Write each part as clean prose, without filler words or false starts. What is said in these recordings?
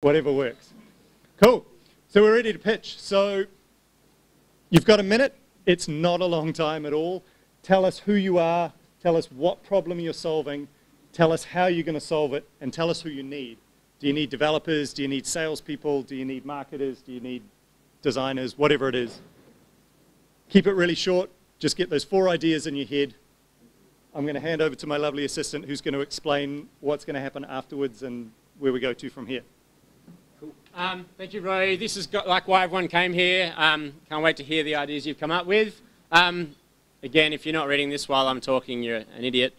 Whatever works. Cool. So we're ready to pitch. So you've got a minute. It's not a long time at all. Tell us who you are. Tell us what problem you're solving. Tell us how you're going to solve it. And tell us who you need. Do you need developers? Do you need salespeople? Do you need marketers? Do you need designers? Whatever it is. Keep it really short. Just get those 4 ideas in your head. I'm going to hand over to my lovely assistant who's going to explain what's going to happen afterwards and where we go to from here. Cool. Thank you, Roy. This is like why everyone came here. Can't wait to hear the ideas you've come up with. Again, if you're not reading this while I'm talking, you're an idiot.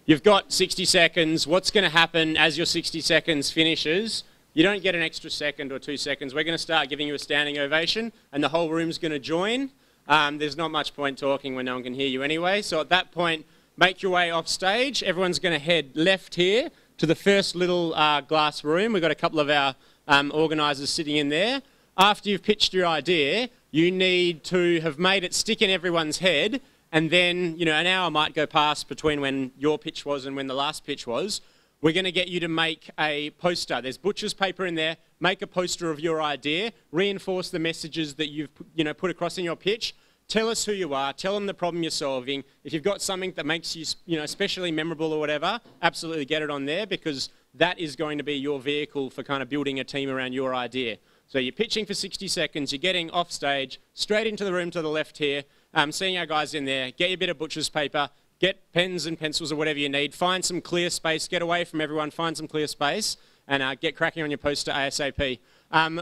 You've got 60 seconds. What's going to happen as your 60 seconds finishes? You don't get an extra second or 2 seconds. We're going to start giving you a standing ovation, and the whole room's going to join. There's not much point talking when no one can hear you anyway. So at that point, make your way off stage. Everyone's going to head left here to the first little glass room. We've got a couple of our organisers sitting in there. After you've pitched your idea, you need to have made it stick in everyone's head, and then, you know, an hour might go past between when your pitch was and when the last pitch was. We're going to get you to make a poster. There's butcher's paper in there. Make a poster of your idea. Reinforce the messages that you've put across in your pitch. Tell us who you are. Tell them the problem you're solving. If you've got something that makes you especially memorable or whatever, absolutely get it on there, because that is going to be your vehicle for kind of building a team around your idea. So you're pitching for 60 seconds. You're getting off stage, straight into the room to the left here, seeing our guys in there. Get your bit of butcher's paper. Get pens and pencils or whatever you need. Find some clear space. Get away from everyone. Find some clear space and get cracking on your poster ASAP.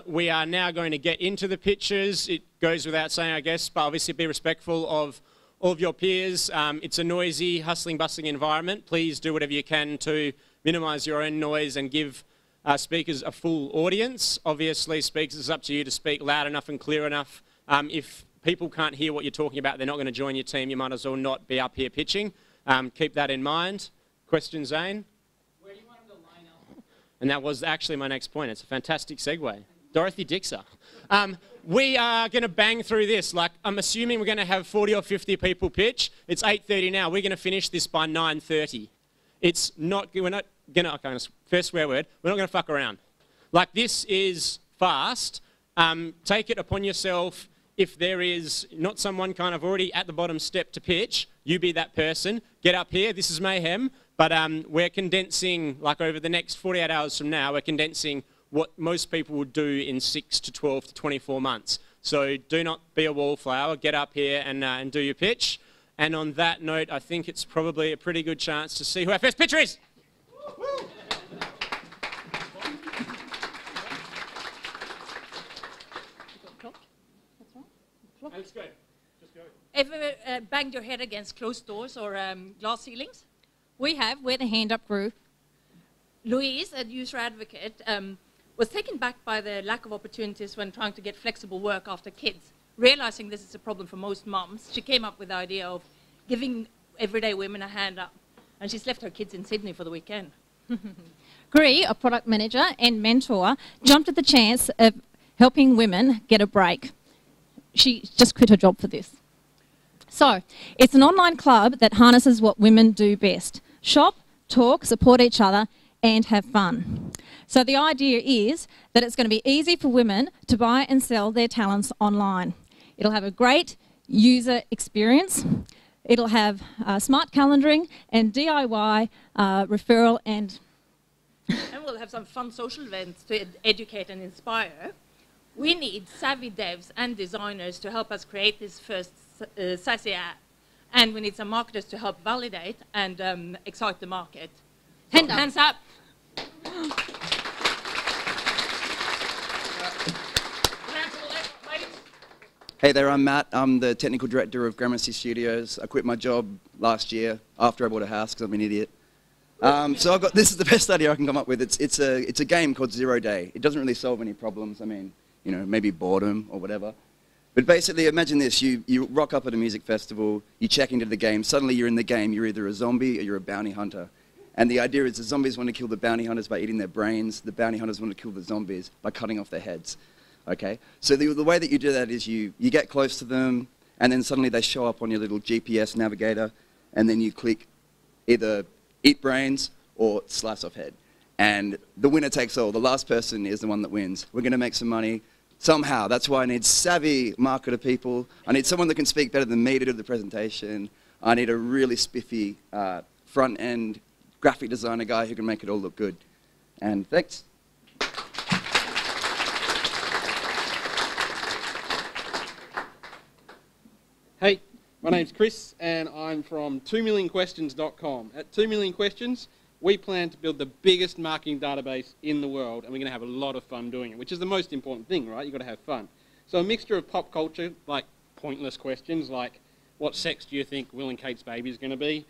We are now going to get into the pitches. It goes without saying, I guess, but obviously be respectful of all of your peers. It's a noisy, hustling, bustling environment. Please do whatever you can to minimise your own noise and give speakers a full audience. Obviously, speakers, it's up to you to speak loud enough and clear enough. If people can't hear what you're talking about, they're not going to join your team. You might as well not be up here pitching. Keep that in mind. Question, Zane? Where do you want them to line up? And that was actually my next point. It's a fantastic segue. Dorothy Dixer. We are going to bang through this. Like, I'm assuming we're going to have 40 or 50 people pitch. It's 8:30 now. We're going to finish this by 9:30. It's not, we're not going to, okay, first swear word, we're not going to fuck around. Like, this is fast. Take it upon yourself. If there is not someone kind of already at the bottom step to pitch, you be that person. Get up here. This is mayhem. But we're condensing, like over the next 48 hours from now, we're condensing what most people would do in 6 to 12 to 24 months. So do not be a wallflower. Get up here and do your pitch. And on that note, I think it's probably a pretty good chance to see who our first pitcher is. Let's go. Just go. Ever banged your head against closed doors or glass ceilings? We have. We're the hand-up group. Louise, a user advocate, was taken back by the lack of opportunities when trying to get flexible work after kids. Realizing this is a problem for most mums, she came up with the idea of giving everyday women a hand up. And she's left her kids in Sydney for the weekend. Gree, a product manager and mentor, jumped at the chance of helping women get a break. She just quit her job for this. So, it's an online club that harnesses what women do best. Shop, talk, support each other, and have fun. So the idea is that it's going to be easy for women to buy and sell their talents online. It'll have a great user experience. It'll have smart calendaring and DIY referral and... And we'll have some fun social events to educate and inspire. We need savvy devs and designers to help us create this first sassy app. And we need some marketers to help validate and excite the market. So, hands up. Hey there, I'm Matt. I'm the technical director of Gramercy Studios. I quit my job last year after I bought a house because I'm an idiot. So this is the best idea I can come up with. It's a game called 0 Day. It doesn't really solve any problems. I mean, you know, maybe boredom or whatever. But basically, imagine this. You rock up at a music festival, you check into the game, suddenly you're in the game. You're either a zombie or you're a bounty hunter. And the idea is the zombies want to kill the bounty hunters by eating their brains. The bounty hunters want to kill the zombies by cutting off their heads. Okay? So the way that you do that is you get close to them, and then suddenly they show up on your little GPS navigator, and then you click either eat brains or slice off head. And the winner takes all. The last person is the one that wins. We're going to make some money somehow. That's why I need savvy marketer people. I need someone that can speak better than me to do the presentation. I need a really spiffy front-end graphic designer guy who can make it all look good. And thanks. Hey, my name's Chris and I'm from 2millionquestions.com. At 2 Million Questions, we plan to build the biggest marketing database in the world, and we're going to have a lot of fun doing it, which is the most important thing, right? You've got to have fun. So a mixture of pop culture, like pointless questions, like what sex do you think Will and Kate's baby is going to be,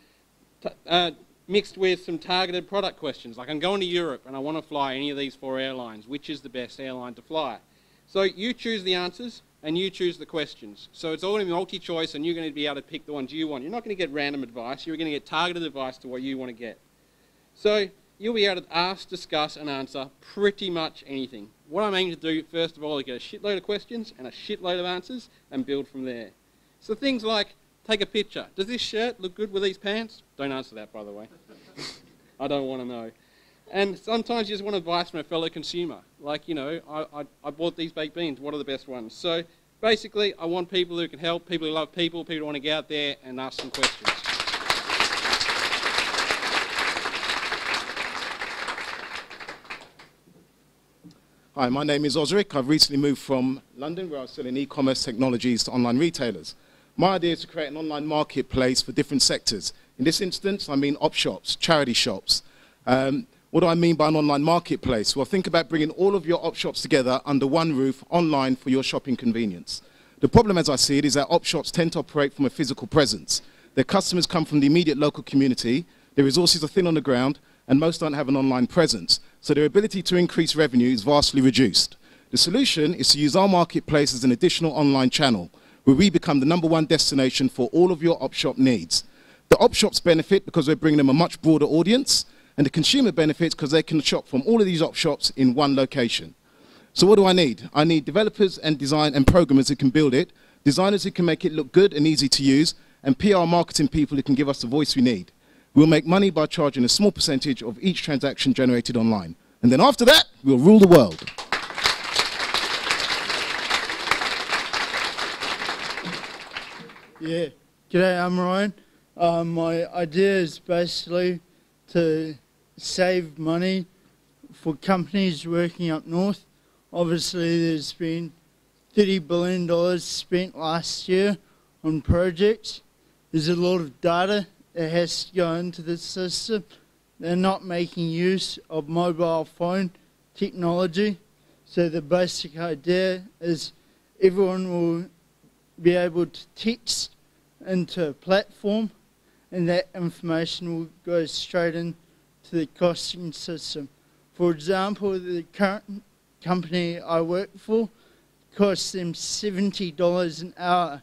mixed with some targeted product questions, like I'm going to Europe and I want to fly any of these 4 airlines. Which is the best airline to fly? So you choose the answers and you choose the questions. So it's all going to be multi-choice and you're going to be able to pick the ones you want. You're not going to get random advice. You're going to get targeted advice to what you want to get. So you'll be able to ask, discuss and answer pretty much anything. What I'm aiming to do, first of all, is get a shitload of questions and a shitload of answers and build from there. So things like, take a picture. Does this shirt look good with these pants? Don't answer that, by the way. I don't want to know. And sometimes you just want advice from a fellow consumer. Like, you know, I bought these baked beans. What are the best ones? So basically, I want people who can help, people who love people who want to get out there and ask some questions. Hi, my name is Osric. I've recently moved from London, where I was selling e-commerce technologies to online retailers. My idea is to create an online marketplace for different sectors. In this instance, I mean op shops, charity shops. What do I mean by an online marketplace? Well, think about bringing all of your op shops together under one roof online for your shopping convenience. The problem, as I see it, is that op shops tend to operate from a physical presence. Their customers come from the immediate local community, their resources are thin on the ground, and most don't have an online presence. So their ability to increase revenue is vastly reduced. The solution is to use our marketplace as an additional online channel, where we become the #1 destination for all of your op shop needs. The op shops benefit because we're bringing them a much broader audience, and the consumer benefits because they can shop from all of these op shops in one location. So what do I need? I need developers and design and programmers who can build it, designers who can make it look good and easy to use, and PR marketing people who can give us the voice we need. We'll make money by charging a small percentage of each transaction generated online. And then after that, we'll rule the world. Yeah, g'day, I'm Ryan. My idea is basically to save money for companies working up north. Obviously, there's been $30 billion spent last year on projects. There's a lot of data that has to go into the system. They're not making use of mobile phone technology. So the basic idea is everyone will be able to text into a platform, and that information will go straight into the costing system. For example, the current company I work for costs them $70 an hour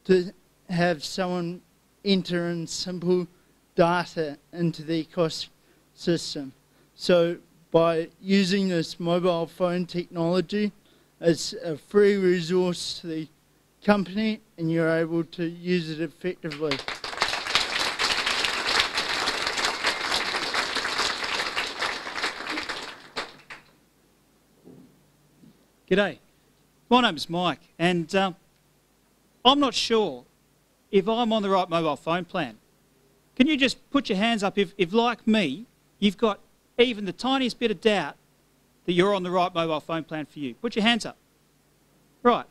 to have someone enter in simple data into the cost system. So by using this mobile phone technology, it's a free resource to the company and you're able to use it effectively. G'day, my name's Mike and I'm not sure if I'm on the right mobile phone plan. Can you just put your hands up if like me, you've got even the tiniest bit of doubt that you're on the right mobile phone plan for you? Put your hands up. Right.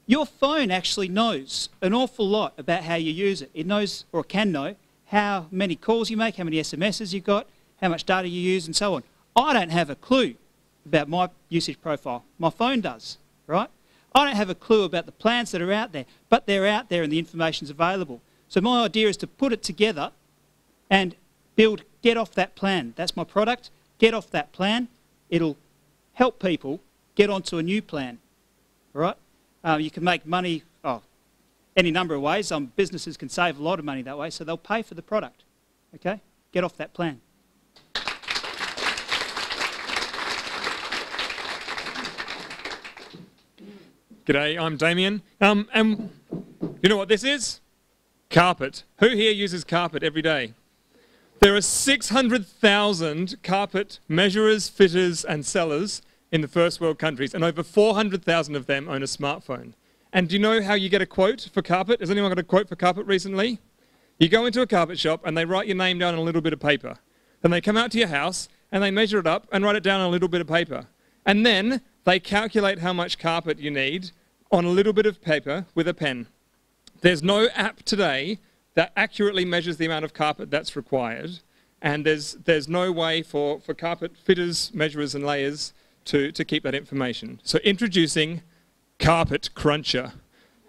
Your phone actually knows an awful lot about how you use it. It knows, or can know, how many calls you make, how many SMSs you've got, how much data you use and so on. I don't have a clue about my usage profile. My phone does, right? I don't have a clue about the plans that are out there, but they're out there and the information's available. So my idea is to put it together and build, get off that plan. That's my product, get off that plan. It'll help people get onto a new plan, all right? You can make money any number of ways. Businesses can save a lot of money that way, so they'll pay for the product, okay? Get off that plan. G'day, I'm Damien. And you know what this is? Carpet. Who here uses carpet every day? There are 600,000 carpet measurers, fitters, and sellers in the first world countries, and over 400,000 of them own a smartphone. And do you know how you get a quote for carpet? Has anyone got a quote for carpet recently? You go into a carpet shop and they write your name down on a little bit of paper. Then they come out to your house and they measure it up and write it down on a little bit of paper. And then they calculate how much carpet you need on a little bit of paper with a pen. There's no app today that accurately measures the amount of carpet that's required, and there's no way for carpet fitters, measurers and layers to keep that information. So introducing Carpet Cruncher,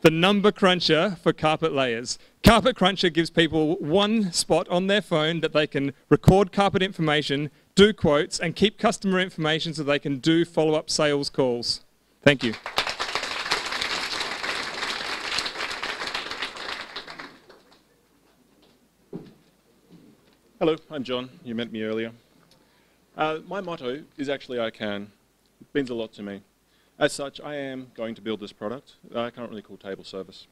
the number cruncher for carpet layers. Carpet Cruncher gives people one spot on their phone that they can record carpet information, do quotes, and keep customer information so they can do follow-up sales calls. Thank you. Hello, I'm John. You met me earlier. My motto is actually I can. It means a lot to me. As such, I am going to build this product that I currently call Table Service.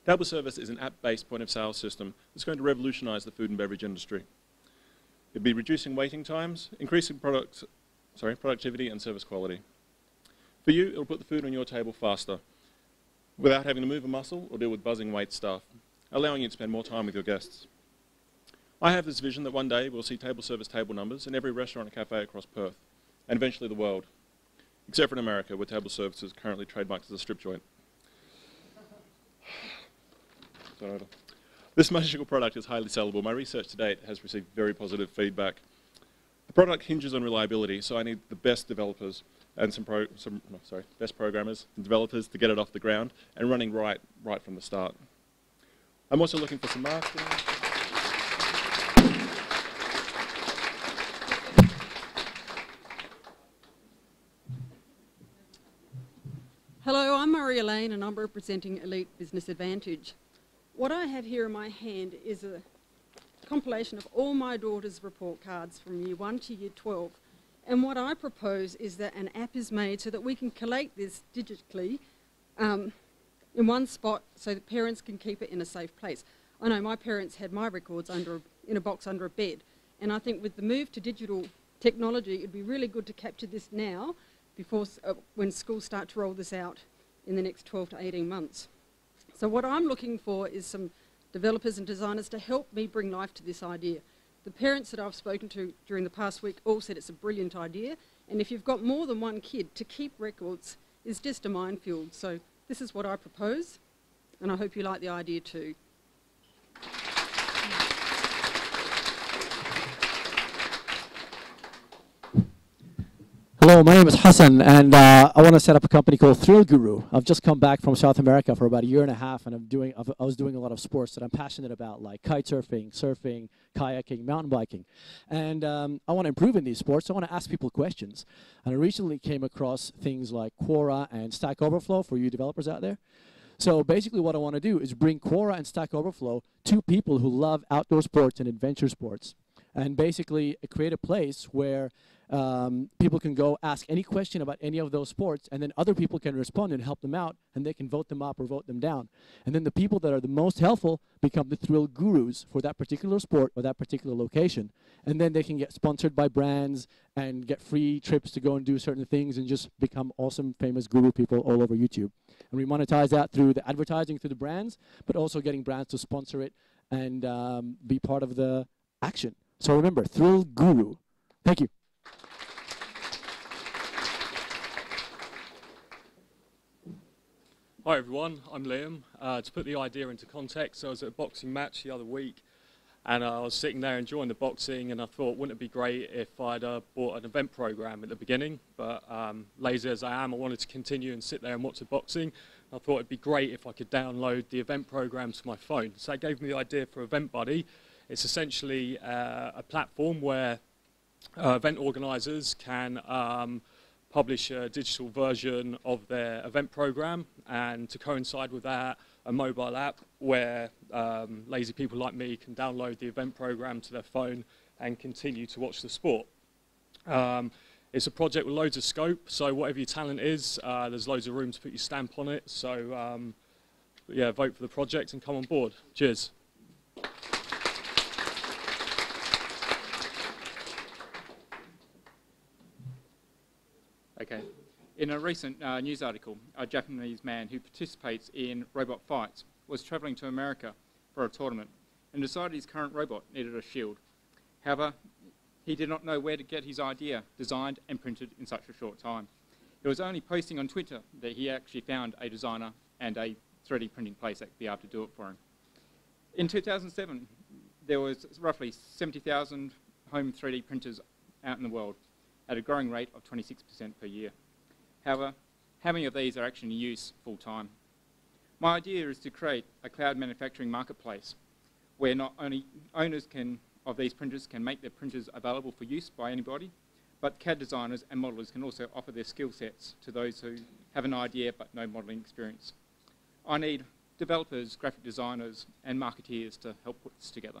Table Service is an app-based point-of-sale system that's going to revolutionize the food and beverage industry. It'll be reducing waiting times, increasing productivity and service quality. For you, it'll put the food on your table faster, without having to move a muscle or deal with buzzing wait staff, allowing you to spend more time with your guests. I have this vision that one day we'll see table service table numbers in every restaurant and cafe across Perth, and eventually the world, except for in America, where table service is currently trademarked as a strip joint. This magical product is highly sellable. My research to date has received very positive feedback. The product hinges on reliability, so I need the best developers and best programmers and developers to get it off the ground and running right from the start. I'm also looking for some marketing. Hello, I'm Maria Lane and I'm representing Elite Business Advantage. What I have here in my hand is a compilation of all my daughter's report cards from year 1 to year 12. And what I propose is that an app is made so that we can collate this digitally in one spot so that parents can keep it in a safe place. I know my parents had my records in a box under a bed, and I think with the move to digital technology, it'd be really good to capture this now before when schools start to roll this out in the next 12 to 18 months. So what I'm looking for is some developers and designers to help me bring life to this idea. The parents that I've spoken to during the past week all said it's a brilliant idea, and if you've got more than one kid, to keep records is just a minefield. So this is what I propose, and I hope you like the idea too. Hello, my name is Hassan, and I want to set up a company called Thrill Guru. I've just come back from South America for about a year and a half, and I was doing a lot of sports that I'm passionate about, like kite surfing, kayaking, mountain biking. And I want to improve in these sports. I want to ask people questions. And I recently came across things like Quora and Stack Overflow for you developers out there. So basically what I want to do is bring Quora and Stack Overflow to people who love outdoor sports and adventure sports, and basically create a place where people can go ask any question about any of those sports, and then other people can respond and help them out, and they can vote them up or vote them down. And then the people that are the most helpful become the thrill gurus for that particular sport or that particular location. And then they can get sponsored by brands and get free trips to go and do certain things and just become awesome, famous guru people all over YouTube. And we monetize that through the advertising through the brands, but also getting brands to sponsor it and be part of the action. So remember, Thrill Guru. Thank you. Hi everyone, I'm Liam. To put the idea into context, I was at a boxing match the other week, and I was sitting there enjoying the boxing, and I thought, wouldn't it be great if I'd bought an event program at the beginning? But lazy as I am, I wanted to continue and sit there and watch the boxing. I thought it'd be great if I could download the event program to my phone. So that gave me the idea for Event Buddy. It's essentially a platform where event organisers can publish a digital version of their event program, and to coincide with that, a mobile app where lazy people like me can download the event program to their phone and continue to watch the sport. It's a project with loads of scope, so whatever your talent is, there's loads of room to put your stamp on it. So yeah, vote for the project and come on board. Cheers. Okay. In a recent news article, a Japanese man who participates in robot fights was travelling to America for a tournament and decided his current robot needed a shield. However, he did not know where to get his idea designed and printed in such a short time. It was only posting on Twitter that he actually found a designer and a 3D printing place that would be able to do it for him. In 2007, there was roughly 70,000 home 3D printers out in the world at a growing rate of 26% per year. However, how many of these are actually in use full time? My idea is to create a cloud manufacturing marketplace where not only owners of these printers can make their printers available for use by anybody, but CAD designers and modelers can also offer their skill sets to those who have an idea but no modelling experience. I need developers, graphic designers and marketeers to help put this together.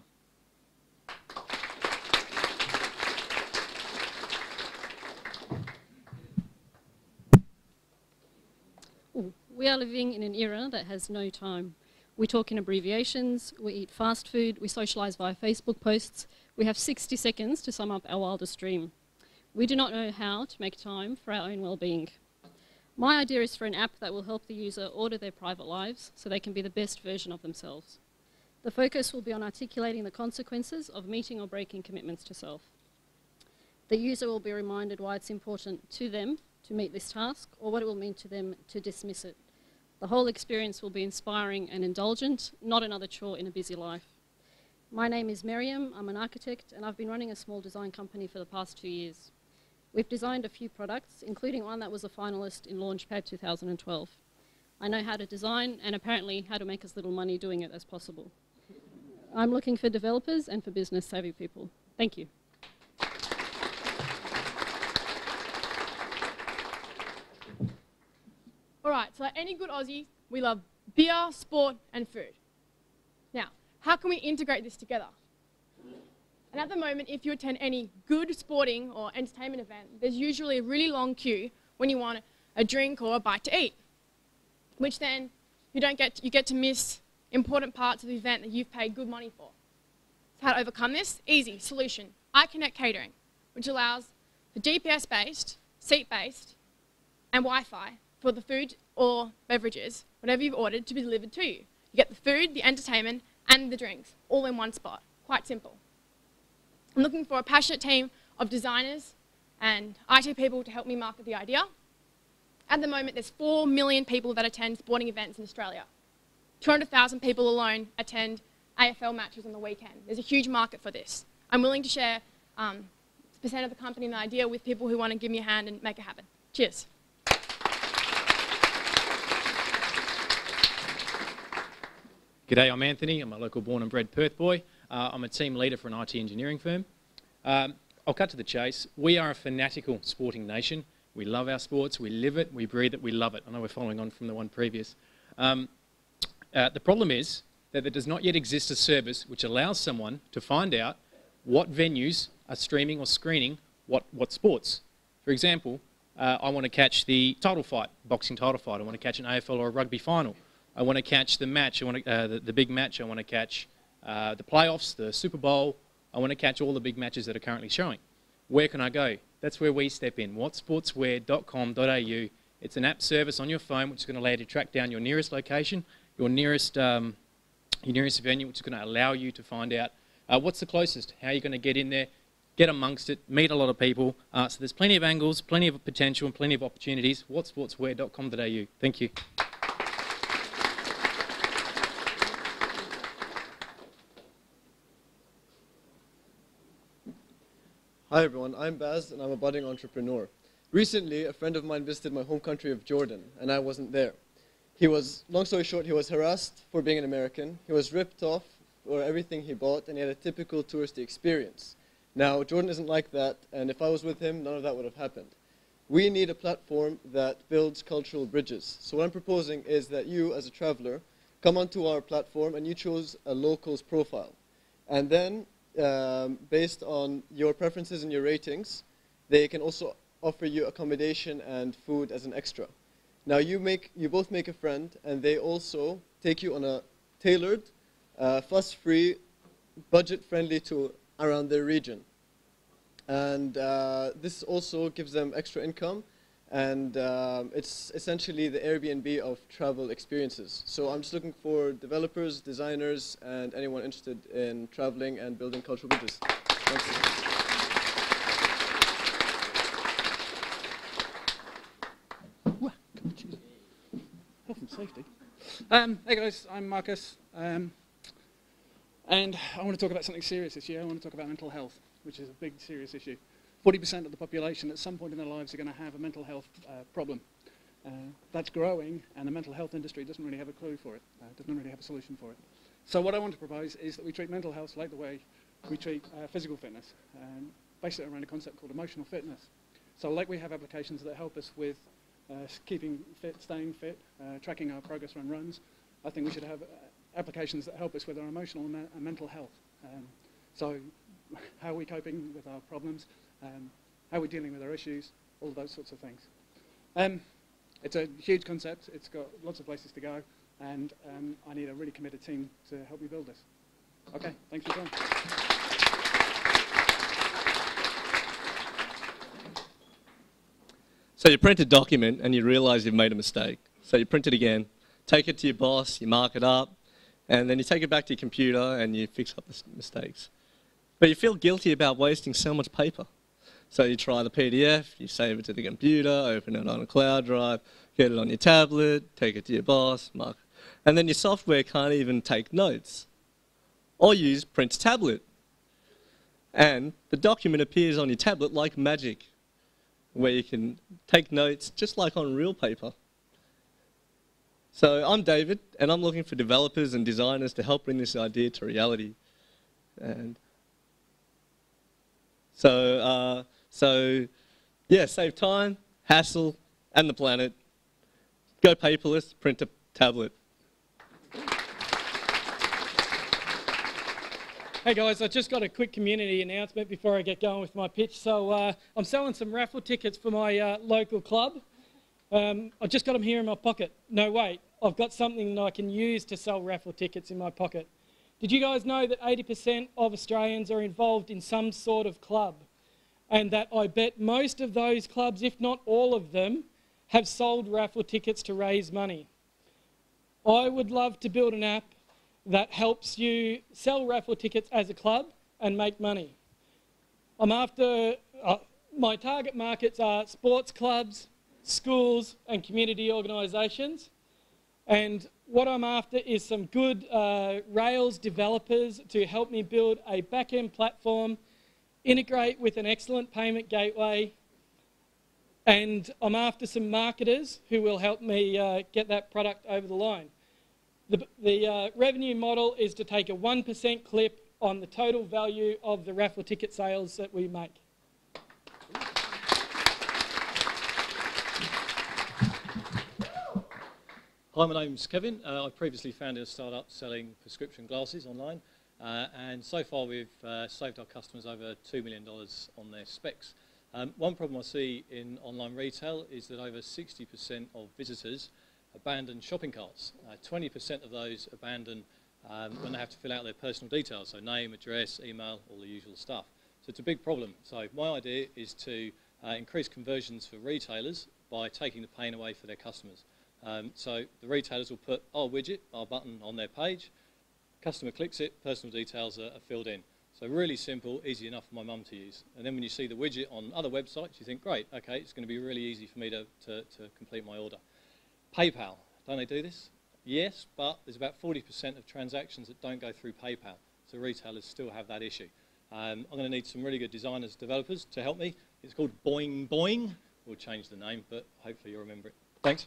We are living in an era that has no time. We talk in abbreviations, we eat fast food, we socialise via Facebook posts. We have 60 seconds to sum up our wildest dream. We do not know how to make time for our own well-being. My idea is for an app that will help the user order their private lives so they can be the best version of themselves. The focus will be on articulating the consequences of meeting or breaking commitments to self. The user will be reminded why it's important to them to meet this task or what it will mean to them to dismiss it. The whole experience will be inspiring and indulgent, not another chore in a busy life. My name is Miriam, I'm an architect, and I've been running a small design company for the past 2 years. We've designed a few products, including one that was a finalist in Launchpad 2012. I know how to design and apparently how to make as little money doing it as possible. I'm looking for developers and for business-savvy people. Thank you. All right, so like any good Aussie, we love beer, sport, and food. Now, how can we integrate this together? And at the moment, if you attend any good sporting or entertainment event, there's usually a really long queue when you want a drink or a bite to eat, which then you get to miss important parts of the event that you've paid good money for. So how to overcome this? Easy solution. iConnect Catering, which allows for GPS-based, seat-based, and Wi-Fi for the food or beverages, whatever you've ordered, to be delivered to you. You get the food, the entertainment, and the drinks, all in one spot. Quite simple. I'm looking for a passionate team of designers and IT people to help me market the idea. At the moment, there's 4 million people that attend sporting events in Australia. 200,000 people alone attend AFL matches on the weekend. There's a huge market for this. I'm willing to share percent of the company and the idea with people who want to give me a hand and make it happen. Cheers. G'day, I'm Anthony. I'm a local born and bred Perth boy. I'm a team leader for an IT engineering firm. I'll cut to the chase. We are a fanatical sporting nation. We love our sports, we live it, we breathe it, we love it. I know we're following on from the one previous. The problem is that there does not yet exist a service which allows someone to find out what venues are streaming or screening what sports. For example, I want to catch the title fight, boxing title fight. I want to catch an AFL or a rugby final. I want to catch the match, the big match. I want to catch the playoffs, the Super Bowl. I want to catch all the big matches that are currently showing. Where can I go? That's where we step in. whatsportswear.com.au. It's an app service on your phone which is going to allow you to track down your nearest location, your nearest venue, which is going to allow you to find out what's the closest, how you're going to get in there, get amongst it, meet a lot of people. So there's plenty of angles, plenty of potential, and plenty of opportunities. whatsportswear.com.au. Thank you. Hi everyone, I'm Baz and I'm a budding entrepreneur. Recently, a friend of mine visited my home country of Jordan and I wasn't there. Long story short, he was harassed for being an American, he was ripped off for everything he bought, and he had a typical touristy experience. Now, Jordan isn't like that, and if I was with him, none of that would have happened. We need a platform that builds cultural bridges. So what I'm proposing is that you, as a traveler, come onto our platform and you choose a local's profile. And then based on your preferences and your ratings, they can also offer you accommodation and food as an extra. Now you both make a friend, and they also take you on a tailored, fuss-free, budget-friendly tour around their region. And this also gives them extra income and it's essentially the Airbnb of travel experiences. So I'm just looking for developers, designers, and anyone interested in traveling and building cultural bridges. Thanks. Health and safety. Hey guys, I'm Marcus, and I want to talk about something serious this year. I want to talk about mental health, which is a big, serious issue. 40% of the population at some point in their lives are going to have a mental health problem. That's growing, and the mental health industry doesn't really have a clue for it, doesn't really have a solution for it. So what I want to propose is that we treat mental health like the way we treat physical fitness, based around a concept called emotional fitness. So like we have applications that help us with keeping fit, staying fit, tracking our progress on runs, I think we should have applications that help us with our emotional and mental health. So how are we coping with our problems? How are we dealing with our issues? All those sorts of things. It's a huge concept. It's got lots of places to go, and I need a really committed team to help me build this. Okay, thanks for your time. So you print a document and you realise you've made a mistake. So you print it again, take it to your boss, you mark it up, and then you take it back to your computer and you fix up the mistakes. But you feel guilty about wasting so much paper. So you try the PDF, you save it to the computer, open it on a cloud drive, get it on your tablet, take it to your boss, mark it. And then your software can't even take notes. Or use print to tablet. And the document appears on your tablet like magic, where you can take notes just like on real paper. So I'm David, and I'm looking for developers and designers to help bring this idea to reality. And so yeah, save time, hassle, and the planet. Go paperless, print a tablet. Hey guys, I just got a quick community announcement before I get going with my pitch. So I'm selling some raffle tickets for my local club. I've just got them here in my pocket. No, wait, I've got something that I can use to sell raffle tickets in my pocket. Did you guys know that 80% of Australians are involved in some sort of club? And that I bet most of those clubs, if not all of them, have sold raffle tickets to raise money. I would love to build an app that helps you sell raffle tickets as a club and make money. I'm after, my target markets are sports clubs, schools and community organisations. And what I'm after is some good Rails developers to help me build a back-end platform, integrate with an excellent payment gateway, and I'm after some marketers who will help me get that product over the line. The revenue model is to take a 1% clip on the total value of the raffle ticket sales that we make. Hi, my name's Kevin. I previously founded a startup selling prescription glasses online, and so far we've saved our customers over $2 million on their specs. One problem I see in online retail is that over 60% of visitors abandon shopping carts. 20% of those abandon when they have to fill out their personal details, so name, address, email, all the usual stuff. So it's a big problem. So my idea is to increase conversions for retailers by taking the pain away for their customers. So the retailers will put our widget, our button on their page, customer clicks it, personal details are filled in. So really simple, easy enough for my mum to use. And then when you see the widget on other websites, you think, great, okay, it's going to be really easy for me to complete my order. PayPal, don't they do this? Yes, but there's about 40% of transactions that don't go through PayPal. So retailers still have that issue. I'm going to need some really good designers, developers to help me. It's called Boing Boing. We'll change the name, but hopefully you'll remember it. Thanks.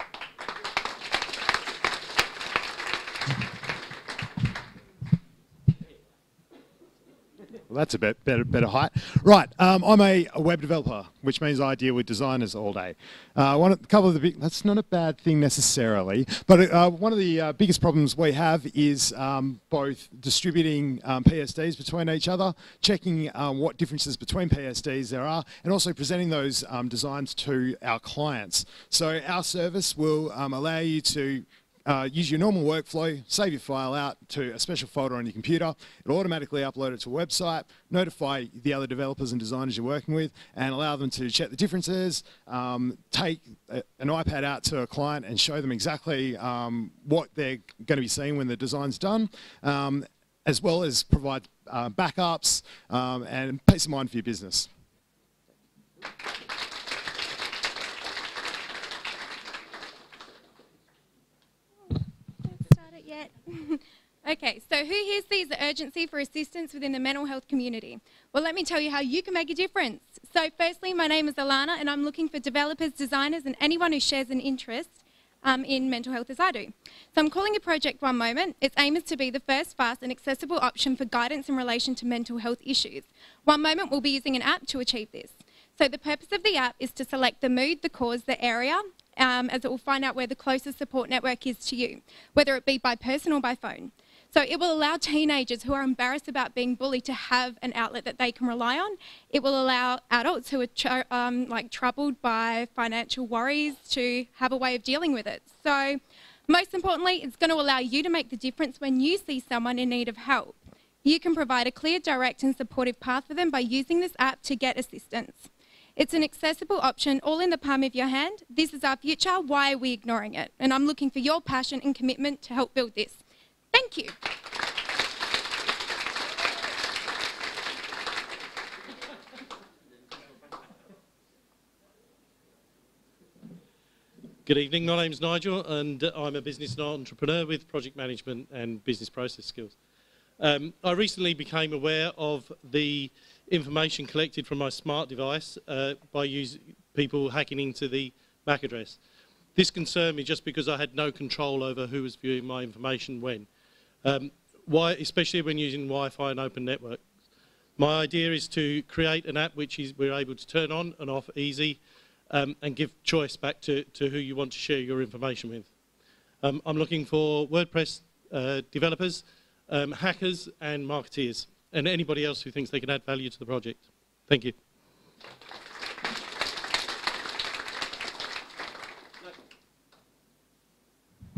Well, that's a bit better height. Right, I'm a web developer, which means I deal with designers all day. That's not a bad thing necessarily, but one of the biggest problems we have is both distributing PSDs between each other, checking what differences between PSDs there are, and also presenting those designs to our clients. So our service will allow you to use your normal workflow, save your file out to a special folder on your computer. It'll automatically upload it to a website, notify the other developers and designers you're working with, and allow them to check the differences, take an iPad out to a client and show them exactly what they're going to be seeing when the design's done, as well as provide backups and peace of mind for your business. Yet. Okay, so who here sees the urgency for assistance within the mental health community? Well, let me tell you how you can make a difference. So firstly, my name is Alana and I'm looking for developers, designers and anyone who shares an interest in mental health as I do. So I'm calling a project One Moment. Its aim is to be the first, fast and accessible option for guidance in relation to mental health issues. One Moment will be using an app to achieve this. So the purpose of the app is to select the mood, the cause, the area, as it will find out where the closest support network is to you, whether it be by person or by phone. So it will allow teenagers who are embarrassed about being bullied to have an outlet that they can rely on. It will allow adults who are troubled by financial worries to have a way of dealing with it. So most importantly, it's going to allow you to make the difference when you see someone in need of help. You can provide a clear, direct and supportive path for them by using this app to get assistance. It's an accessible option all in the palm of your hand. This is our future. Why are we ignoring it? And I'm looking for your passion and commitment to help build this. Thank you. Good evening, my name's Nigel and I'm a business entrepreneur with project management and business process skills. I recently became aware of the information collected from my smart device by people hacking into the MAC address. This concerned me just because I had no control over who was viewing my information when. Especially when using Wi-Fi and open networks. My idea is to create an app which we're able to turn on and off easy and give choice back to who you want to share your information with. I'm looking for WordPress developers, hackers and marketeers, and anybody else who thinks they can add value to the project. Thank you.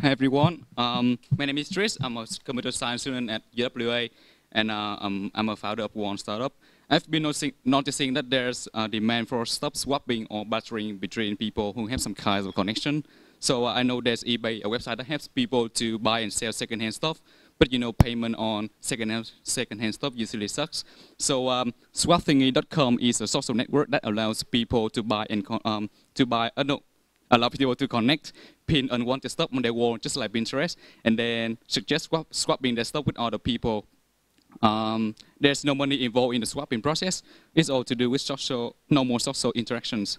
Hi everyone, my name is Tris. I'm a computer science student at UWA and I'm a founder of one startup. I've been noticing that there's a demand for stop swapping or bartering between people who have some kind of connection. So I know there's eBay, a website that helps people to buy and sell secondhand stuff, but you know payment on secondhand stuff usually sucks. So swapthingy.com is a social network that allows people to buy and allow people to connect, pin unwanted stuff on their wall, just like Pinterest, and then suggest swapping their stuff with other people. There's no money involved in the swapping process. It's all to do with normal social interactions.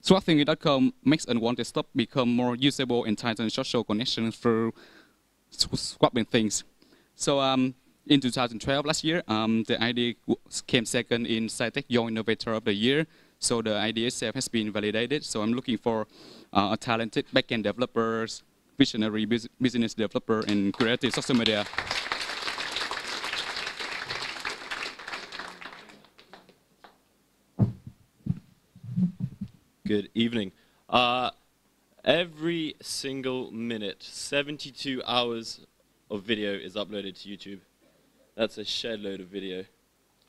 Swapthingy.com makes unwanted stuff become more usable and tightens social connections through swapping things. So in 2012, last year, the idea came second in SciTech Young Innovator of the Year. So the idea itself has been validated. So I'm looking for talented backend developers, visionary business developer, and creative social media. Good evening. Every single minute, 72 hours of video is uploaded to YouTube. That's a shed load of video.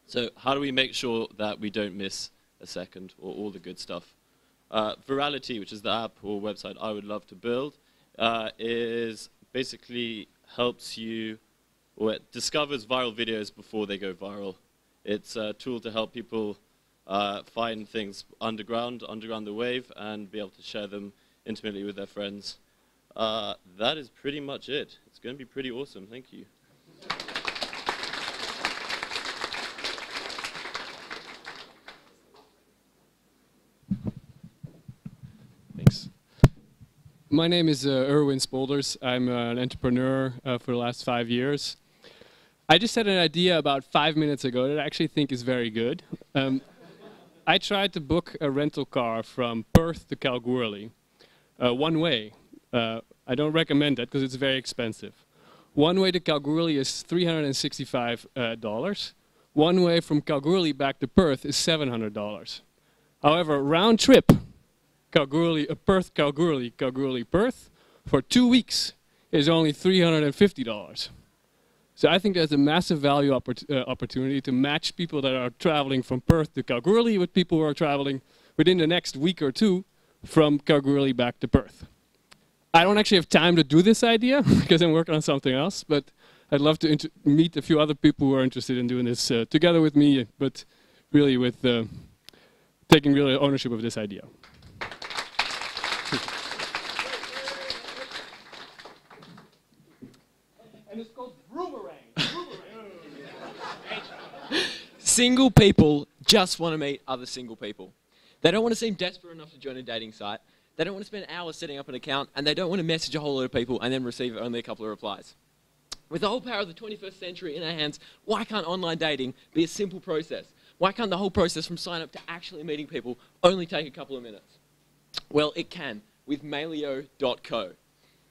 So how do we make sure that we don't miss a second or all the good stuff? Virality, which is the app or website I would love to build, is basically helps you, or it discovers viral videos before they go viral. It's a tool to help people find things underground the wave, and be able to share them intimately with their friends. That is pretty much it. It's going to be pretty awesome. Thank you. Thanks. My name is Erwin Spolders. I'm an entrepreneur for the last 5 years. I just had an idea about 5 minutes ago that I actually think is very good. I tried to book a rental car from Perth to Kalgoorlie, one way. I don't recommend that because it's very expensive. One way to Kalgoorlie is $365. One way from Kalgoorlie back to Perth is $700. However, round trip, Perth, Kalgoorlie, Perth, for 2 weeks is only $350. So I think there's a massive value opportunity to match people that are traveling from Perth to Kalgoorlie with people who are traveling within the next week or two from Kalgoorlie back to Perth. I don't actually have time to do this idea because I'm working on something else, but I'd love to meet a few other people who are interested in doing this together with me, but really with taking really ownership of this idea. And it's called Boomerang. Single people just want to meet other single people. They don't want to seem desperate enough to join a dating site. They don't want to spend hours setting up an account, and they don't want to message a whole lot of people and then receive only a couple of replies. With the whole power of the 21st century in our hands, why can't online dating be a simple process? Why can't the whole process from sign up to actually meeting people only take a couple of minutes? Well, it can with Mailio.co.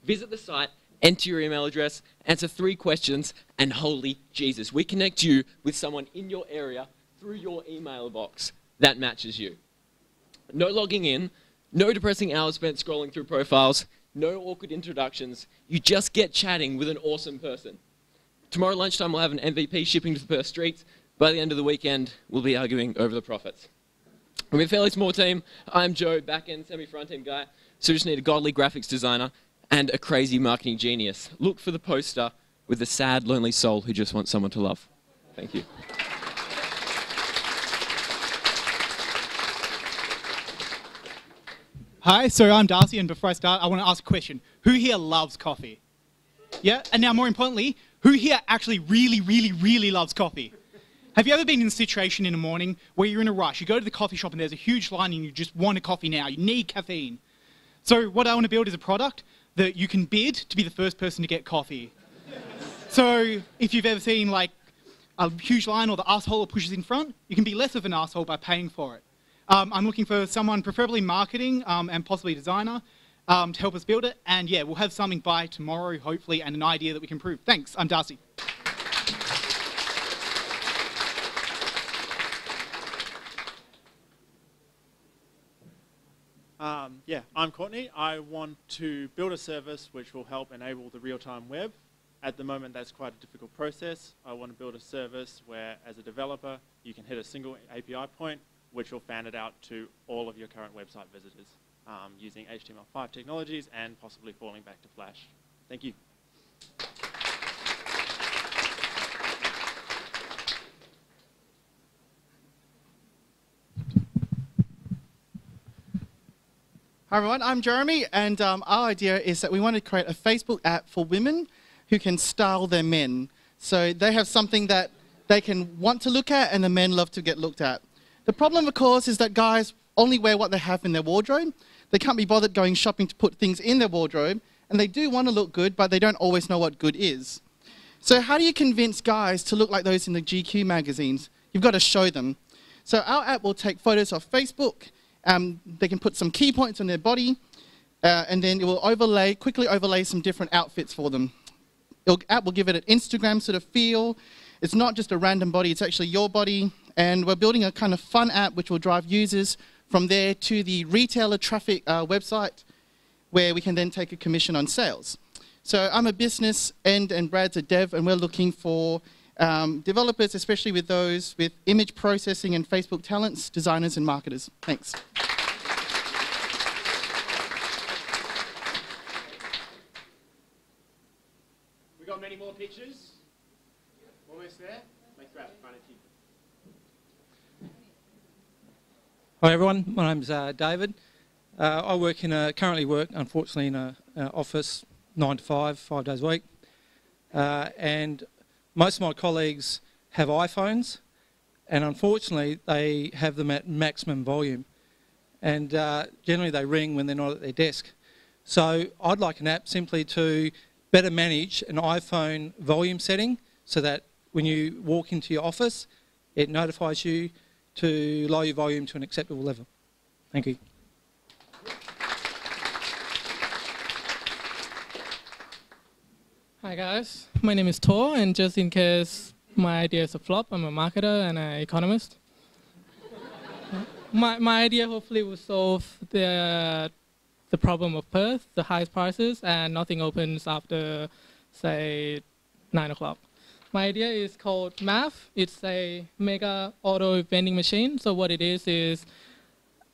Visit the site, enter your email address, answer 3 questions, and holy Jesus, we connect you with someone in your area through your email box that matches you. No logging in, no depressing hours spent scrolling through profiles, no awkward introductions. You just get chatting with an awesome person. Tomorrow lunchtime we'll have an MVP shipping to the Perth streets. By the end of the weekend, we'll be arguing over the profits. We're a fairly small team. I'm Joe, back-end, semi-front-end guy. So we just need a godly graphics designer and a crazy marketing genius. Look for the poster with the sad, lonely soul who just wants someone to love. Thank you. Hi, so I'm Darcy, and before I start, I want to ask a question. Who here loves coffee? Yeah? And now, more importantly, who here actually really loves coffee? Have you ever been in a situation in the morning where you're in a rush, you go to the coffee shop and there's a huge line and you just want a coffee now, you need caffeine? So what I want to build is a product that you can bid to be the first person to get coffee. So if you've ever seen like a huge line or the asshole pushes in front, you can be less of an asshole by paying for it. I'm looking for someone, preferably marketing and possibly designer, to help us build it. And yeah, we'll have something by tomorrow, hopefully, and an idea that we can prove. Thanks, I'm Darcy. Yeah, I'm Courtney. I want to build a service which will help enable the real-time web. At the moment, that's quite a difficult process. I want to build a service where, as a developer, you can hit a single API point, which will fan it out to all of your current website visitors using HTML5 technologies and possibly falling back to Flash. Thank you. Hi everyone, I'm Jeremy, and our idea is that we want to create a Facebook app for women who can style their men. So they have something that they can want to look at and the men love to get looked at. The problem, of course, is that guys only wear what they have in their wardrobe. They can't be bothered going shopping to put things in their wardrobe, and they do want to look good, but they don't always know what good is. So how do you convince guys to look like those in the GQ magazines? You've got to show them. So our app will take photos of Facebook. They can put some key points on their body, and then it will quickly overlay some different outfits for them. The app will give it an Instagram sort of feel. It's not just a random body, it's actually your body. And we're building a kind of fun app which will drive users from there to the retailer traffic website, where we can then take a commission on sales. So I'm a business and Brad's a dev, and we're looking for developers, especially with those with image processing and Facebook talents, designers and marketers. Thanks. We got many more pictures. Almost there. Make that fun and keep. Hi everyone, my name's David. I currently work, unfortunately, in an office 9 to 5, 5 days a week, and most of my colleagues have iPhones, and unfortunately they have them at maximum volume, and generally they ring when they're not at their desk. So I'd like an app simply to better manage an iPhone volume setting so that when you walk into your office, it notifies you to lower your volume to an acceptable level. Thank you. Hi guys, my name is Tor, and just in case my idea is a flop, I'm a marketer and an economist. My idea hopefully will solve the the problem of Perth, the highest prices, and nothing opens after, say, 9 o'clock. My idea is called Math. It's a mega auto vending machine. So what it is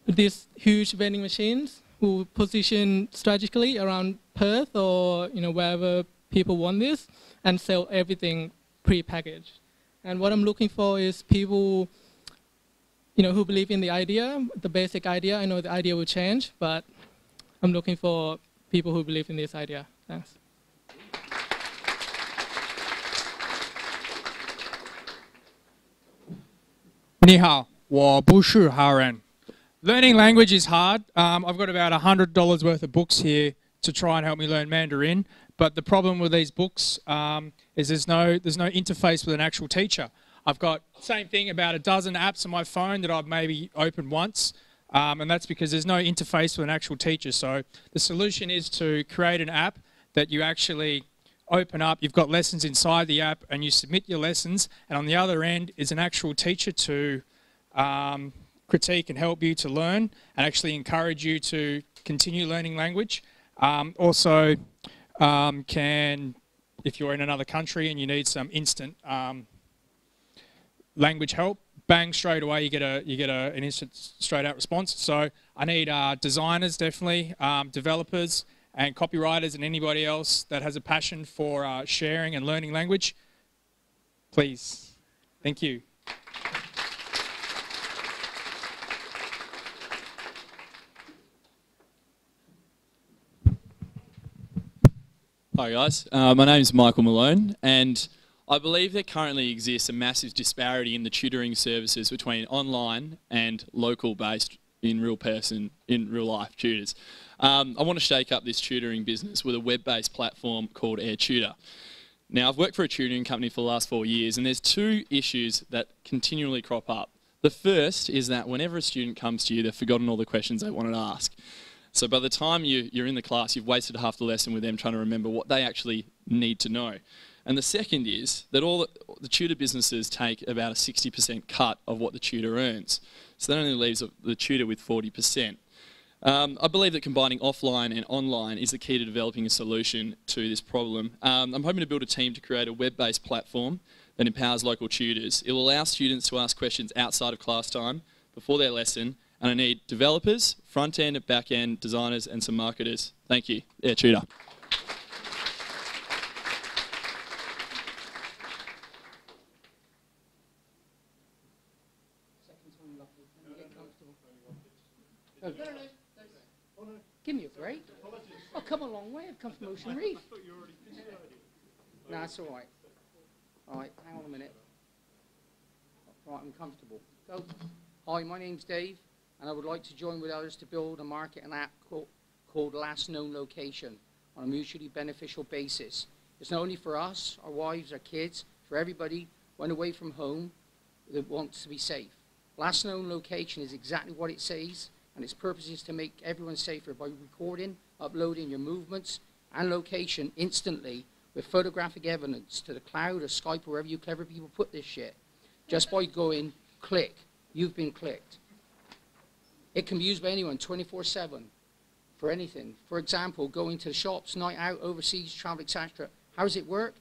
these huge vending machines will position strategically around Perth or wherever people want this and sell everything pre-packaged. And what I'm looking for is people who believe in the idea, the basic idea. I know the idea will change, but I'm looking for people who believe in this idea. Thanks. 你好，我不是好人. Learning language is hard. I've got about $100 worth of books here to try and help me learn Mandarin. But the problem with these books is there's no interface with an actual teacher. I've got same thing about a dozen apps on my phone that I've maybe opened once, and that's because there's no interface with an actual teacher. So the solution is to create an app that you actually open up. You've got lessons inside the app, and you submit your lessons. And on the other end is an actual teacher to critique and help you to learn, and actually encourage you to continue learning language. Also, if you're in another country and you need some instant language help, bang, straight away you get an instant straight out response. So I need designers, definitely, developers and copywriters, and anybody else that has a passion for sharing and learning language. Please. Thank you. Hi guys, my name is Michael Malone, and I believe there currently exists a massive disparity in the tutoring services between online and local based in real life tutors. I want to shake up this tutoring business with a web-based platform called AirTutor. Now, I've worked for a tutoring company for the last 4 years, and there's two issues that continually crop up. The first is that whenever a student comes to you, they've forgotten all the questions they wanted to ask. So by the time you're in the class, you've wasted half the lesson with them trying to remember what they actually need to know. And the second is that all the tutor businesses take about a 60% cut of what the tutor earns. So that only leaves the tutor with 40%. I believe that combining offline and online is the key to developing a solution to this problem. I'm hoping to build a team to create a web-based platform that empowers local tutors. It will allow students to ask questions outside of class time, before their lesson, and I need developers, front-end, back-end, designers, and some marketers. Thank you. AirTutor. Give me a break. I've come a long way. I've come from Ocean Reef. No, that's all right. All right, hang on a minute. Right, I'm comfortable. Go. Hi, my name's Dave, and I would like to join with others to build and market an app called Last Known Location on a mutually beneficial basis. It's not only for us, our wives, our kids, for everybody when away from home that wants to be safe. Last Known Location is exactly what it says, and its purpose is to make everyone safer by recording, uploading your movements and location instantly with photographic evidence to the cloud or Skype or wherever you clever people put this shit. Just by going, click, you've been clicked. It can be used by anyone 24/7 for anything. For example, going to the shops, night out, overseas, travel, etc. How does it work?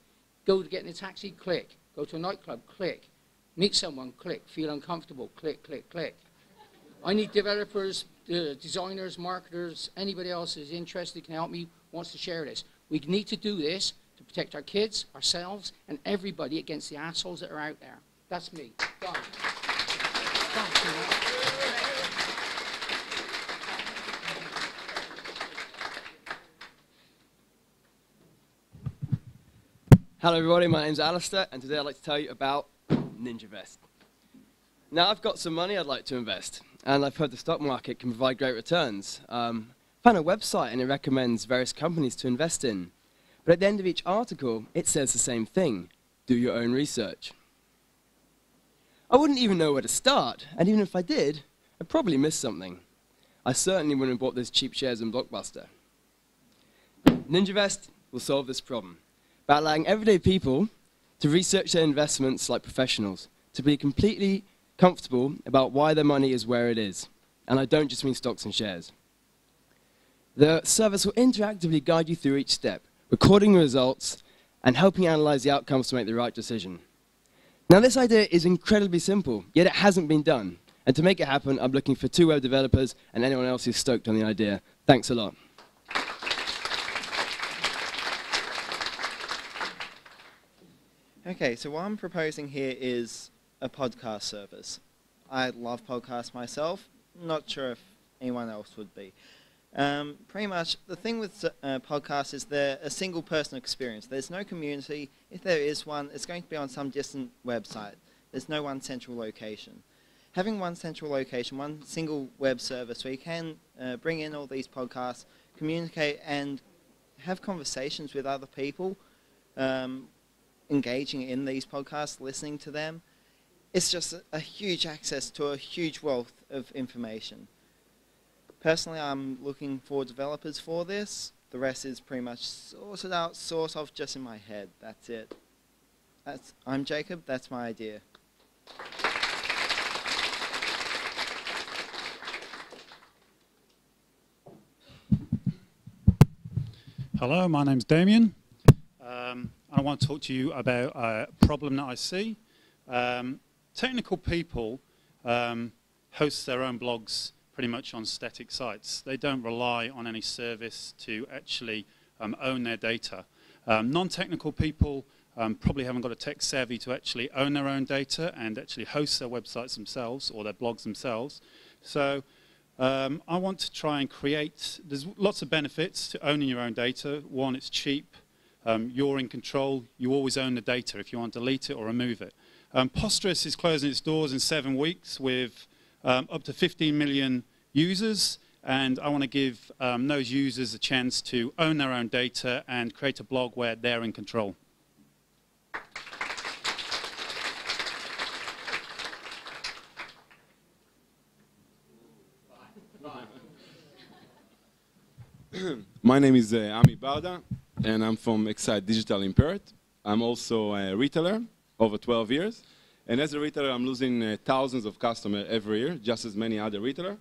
Go to get in a taxi, click. Go to a nightclub, click. Meet someone, click. Feel uncomfortable, click, click, click. I need developers, designers, marketers, anybody else who's interested can help me, wants to share this. We need to do this to protect our kids, ourselves, and everybody against the assholes that are out there. That's me. Done. Hello everybody, my name's Alistair, and today I'd like to tell you about NinjaVest. Now I've got some money I'd like to invest, and I've heard the stock market can provide great returns. I found a website and it recommends various companies to invest in. But at the end of each article, it says the same thing: do your own research. I wouldn't even know where to start, and even if I did, I'd probably miss something. I certainly wouldn't have bought those cheap shares in Blockbuster. NinjaVest will solve this problem by allowing everyday people to research their investments like professionals, to be completely comfortable about why their money is where it is. And I don't just mean stocks and shares. The service will interactively guide you through each step, recording the results and helping you analyze the outcomes to make the right decision. Now this idea is incredibly simple, yet it hasn't been done. And to make it happen, I'm looking for 2 web developers and anyone else who's stoked on the idea. Thanks a lot. Okay, so what I'm proposing here is a podcast service. I love podcasts myself. Not sure if anyone else would be. Pretty much, the thing with podcasts is they're a single person experience. There's no community. If there is one, it's going to be on some distant website. There's no one central location. Having one central location, one single web service where you can bring in all these podcasts, communicate and have conversations with other people, engaging in these podcasts, listening to them, it's just a huge access to a huge wealth of information. Personally, I'm looking for developers for this. The rest is pretty much sorted out, sort of just in my head. That's it. I'm Jacob, that's my idea. Hello, my name's Damien. I want to talk to you about a problem that I see. Technical people host their own blogs pretty much on static sites. They don't rely on any service to actually own their data. Non-technical people probably haven't got a tech savvy to actually own their own data and actually host their websites themselves or their blogs themselves. So I want to try and create, there's lots of benefits to owning your own data. One, it's cheap. You're in control. You always own the data if you want to delete it or remove it. Posterous is closing its doors in 7 weeks with up to 15 million users, and I want to give those users a chance to own their own data and create a blog where they're in control. My name is Ami Barda, and I'm from Excite Digital in Perth. I'm also a retailer over 12 years. And as a retailer, I'm losing thousands of customers every year, just as many other retailers.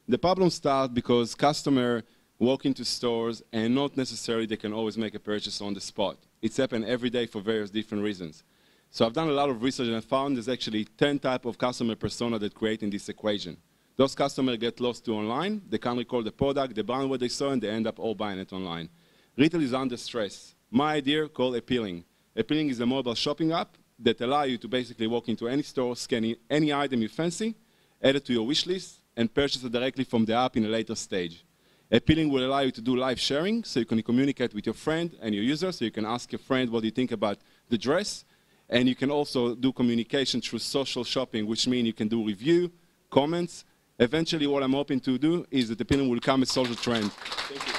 The problem starts because customers walk into stores and not necessarily they can always make a purchase on the spot. It's happened every day for various different reasons. So I've done a lot of research and I found there's actually 10 types of customer persona that create in this equation. Those customers get lost to online, they can't recall the product, the brand what they saw, and they end up all buying it online. Retail is under stress. My idea called Appealing. Appealing is a mobile shopping app that allows you to basically walk into any store, scan any item you fancy, add it to your wish list, and purchase it directly from the app in a later stage. Appealing will allow you to do live sharing, so you can communicate with your friend and your user, so you can ask your friend what do you think about the dress, and you can also do communication through social shopping, which means you can do review, comments. Eventually, what I'm hoping to do is that Appealing will become a social trend. Thank you.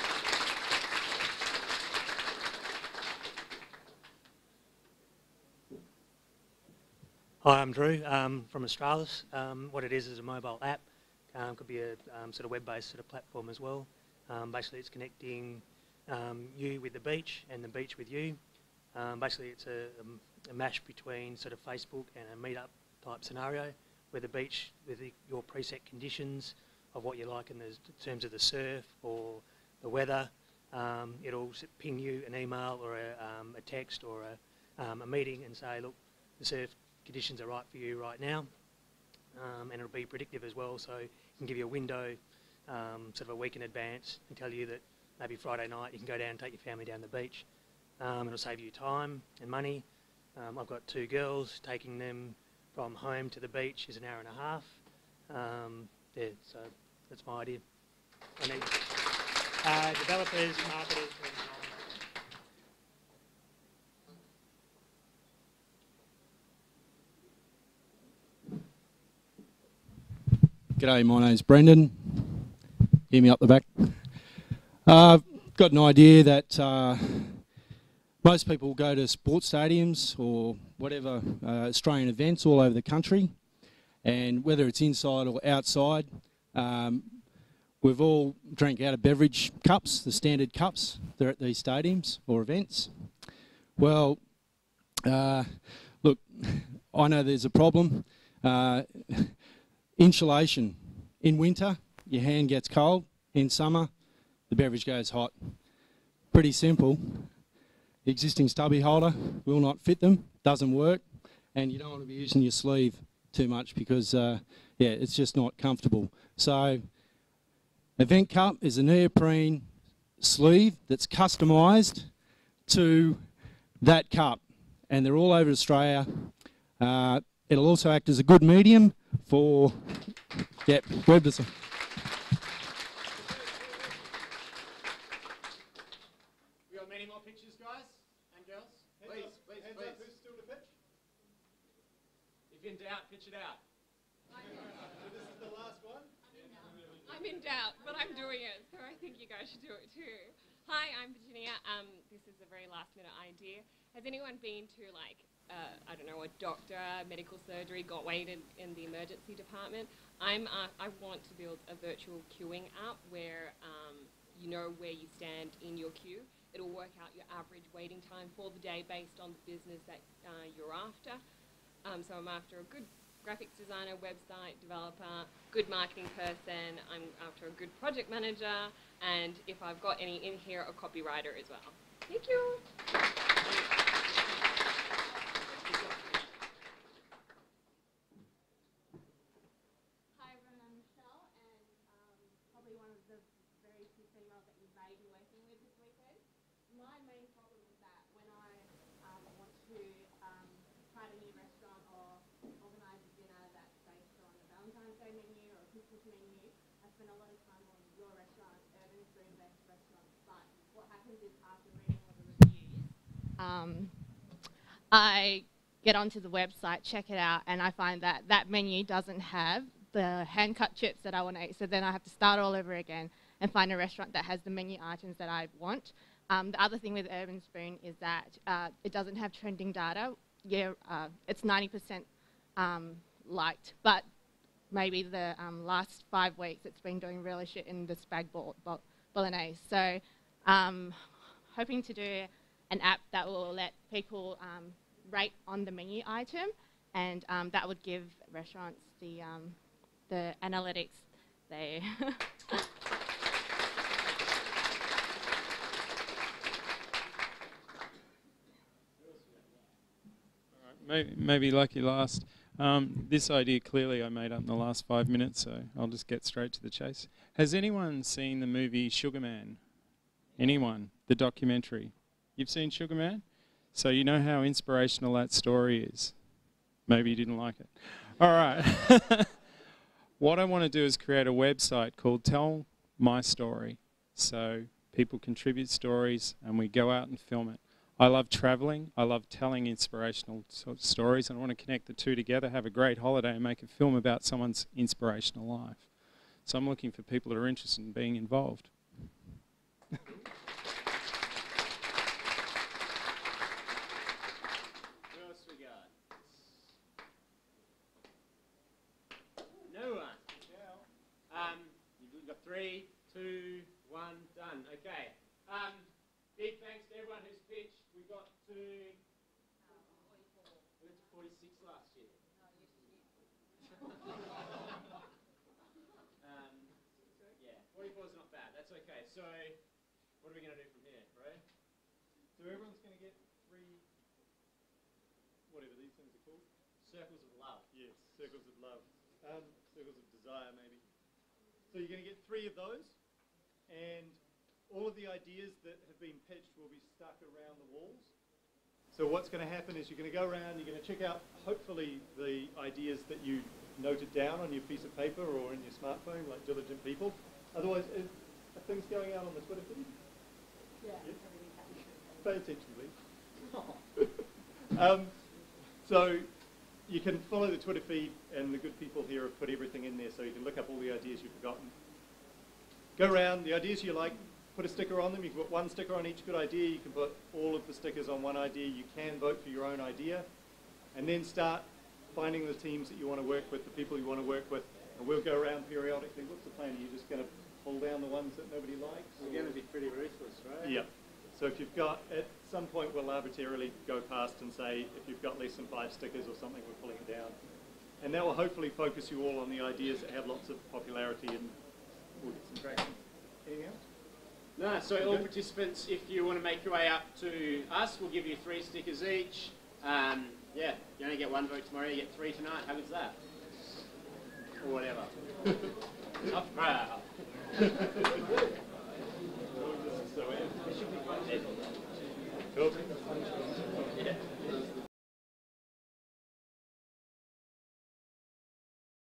Hi, I'm Drew from Australis. What it is a mobile app. Could be a sort of web-based sort of platform as well. Basically, it's connecting you with the beach and the beach with you. Basically, it's a mash between sort of Facebook and a meetup type scenario, where the beach, with your preset conditions of what you like in terms of the surf or the weather, it'll ping you an email or a text or a meeting and say, look, the surf conditions are right for you right now, and it'll be predictive as well, so it can give you a window sort of a week in advance and tell you that maybe Friday night you can go down and take your family down the beach. It'll save you time and money. I've got 2 girls. Taking them from home to the beach is an hour and a half. Yeah, so that's my idea. I need developers, marketers, G'day, my name's Brendan. Hear me up the back. I've got an idea that most people go to sports stadiums or whatever Australian events all over the country, and whether it's inside or outside, we've all drank out of beverage cups, the standard cups. They're at these stadiums or events. Well, look, I know there's a problem. Insulation. In winter, your hand gets cold. In summer, the beverage goes hot. Pretty simple. The existing stubby holder will not fit them, doesn't work, and you don't want to be using your sleeve too much because, yeah, it's just not comfortable. So, Event Cup is a neoprene sleeve that's customised to that cup, and they're all over Australia. It'll also act as a good medium for web design. We got many more pictures, guys and girls. Please, hands up, who's still to pitch? If in doubt, pitch it out. So this is the last one? I'm in doubt, but I'm doing it, so I think you guys should do it too. Hi, I'm Virginia. This is a very last-minute idea. Has anyone been to, like, I don't know, a doctor, medical surgery, got waited in the emergency department? I want to build a virtual queuing app where you know where you stand in your queue. It'll work out your average waiting time for the day based on the business that you're after. So I'm after a good graphics designer, website developer, good marketing person. I'm after a good project manager, and if I've got any in here, a copywriter as well. Thank you. Hi everyone, I'm Michelle, and probably one of the very few females that you may be working with this weekend. My main problem is that when I want to try a new restaurant or organise a dinner that's based on a Valentine's Day menu or a Christmas menu, I spend a lot of time on your restaurant, urban food-based restaurants, but what happens is after reading all the reviews, I get onto the website, check it out, and I find that that menu doesn't have the hand-cut chips that I want to eat, so then I have to start all over again and find a restaurant that has the menu items that I want. The other thing with Urban Spoon is that it doesn't have trending data. Yeah, it's 90% liked, but maybe the last 5 weeks it's been doing really shit in the spag bolognese. So hoping to do an app that will let people rate on the menu item, and that would give restaurants the analytics they Maybe lucky last. This idea clearly I made up in the last 5 minutes, so I'll just get straight to the chase. Has anyone seen the movie Sugar Man? Anyone? The documentary? You've seen Sugar Man? So you know how inspirational that story is. Maybe you didn't like it. All right. What I want to do is create a website called Tell My Story. So people contribute stories and we go out and film it. I love traveling. I love telling inspirational stories, and I want to connect the two together, have a great holiday, and make a film about someone's inspirational life. So I'm looking for people that are interested in being involved. Who else we got? No one. You've got 3, 2, 1, done. Okay. Big thanks to everyone who's pitched. We got to 44. We went to 46 last year. Yeah, 44 is not bad. That's okay. So, what are we going to do from here, right? So everyone's going to get 3, whatever these things are called? Circles of love. Yes, circles of love. Circles of desire, maybe. So you're going to get 3 of those, and all of the ideas that have been pitched will be stuck around the walls. So what's going to happen is you're going to go around, you're going to check out, hopefully, the ideas that you noted down on your piece of paper or in your smartphone, like diligent people. Otherwise, are things going out on the Twitter feed? Yeah. Pay attention, please. So you can follow the Twitter feed, and the good people here have put everything in there so you can look up all the ideas you've forgotten. Go around, the ideas you like, put a sticker on them. You can put 1 sticker on each good idea. You can put all of the stickers on one idea. You can vote for your own idea. And then start finding the teams that you want to work with, the people you want to work with. And we'll go around periodically. What's the plan? Are you just going to pull down the ones that nobody likes? We're going to be pretty ruthless, right? Yeah. So if you've got, at some point we'll arbitrarily go past and say, if you've got less than 5 stickers or something, we're pulling it down. And that will hopefully focus you all on the ideas that have lots of popularity, and we'll get some traction. Anything else? No, so all participants, if you want to make your way up to us, we'll give you 3 stickers each. Yeah, you only get 1 vote tomorrow, you get 3 tonight. How good's that? Or whatever. Not proud. Cool.